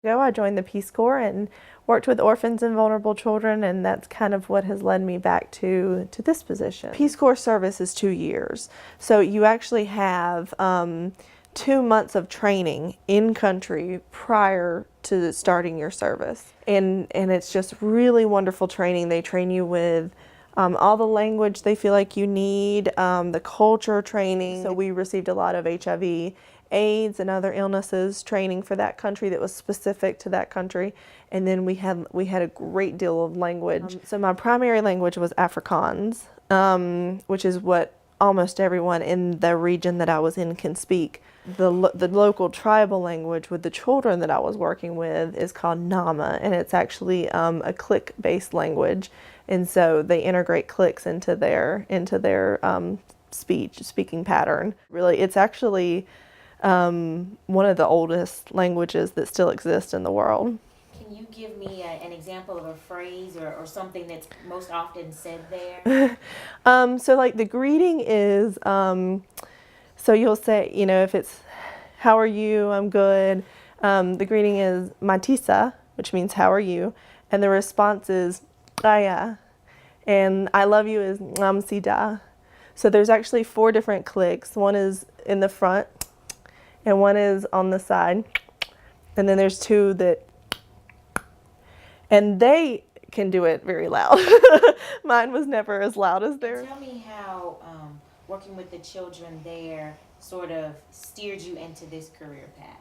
I joined the Peace Corps and worked with orphans and vulnerable children, and that's kind of what has led me back to this position. Peace Corps service is 2 years, so you actually have 2 months of training in country prior to starting your service, and it's just really wonderful training. They train you with all the language they feel like you need, the culture training. So we received a lot of HIV, AIDS, and other illnesses training for that country that was specific to that country. And then we had a great deal of language. So my primary language was Afrikaans, which is what almost everyone in the region that I was in can speak. The local tribal language with the children that I was working with is called Nama, and it's actually a click-based language. And so they integrate clicks into their speaking pattern. Really, it's actually one of the oldest languages that still exists in the world. Can you give me an example of a phrase or something that's most often said there? So like the greeting is, so you'll say, if it's, how are you, I'm good. The greeting is Matisa, which means how are you? And the response is Aya. And I love you is Namsida. So there's actually 4 different clicks. One is in the front, and one is on the side, and then there's 2 that, and they can do it very loud. Mine was never as loud as theirs. Tell me how working with the children there sort of steered you into this career path.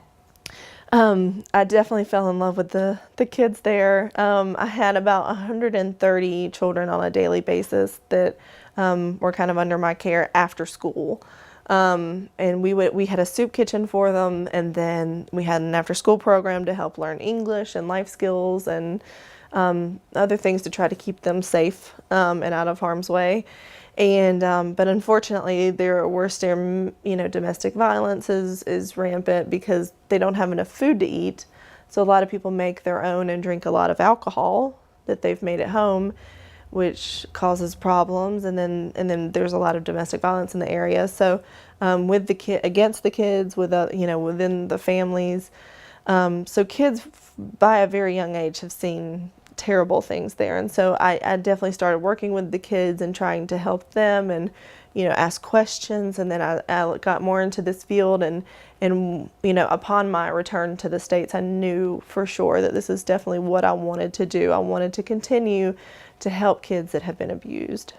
I definitely fell in love with the kids there. I had about 130 children on a daily basis that were kind of under my care after school. And we had a soup kitchen for them, and then we had an after-school program to help learn English and life skills and other things to try to keep them safe and out of harm's way. And but unfortunately, their worst, domestic violence is rampant because they don't have enough food to eat. So a lot of people make their own and drink a lot of alcohol that they've made at home, which causes problems, and then there's a lot of domestic violence in the area. So with the against the kids, with within the families. So kids by a very young age have seen terrible things there, and so I definitely started working with the kids and trying to help them and ask questions, and then I got more into this field, and upon my return to the States, I knew for sure that this is definitely what I wanted to do. I wanted to continue to help kids that have been abused.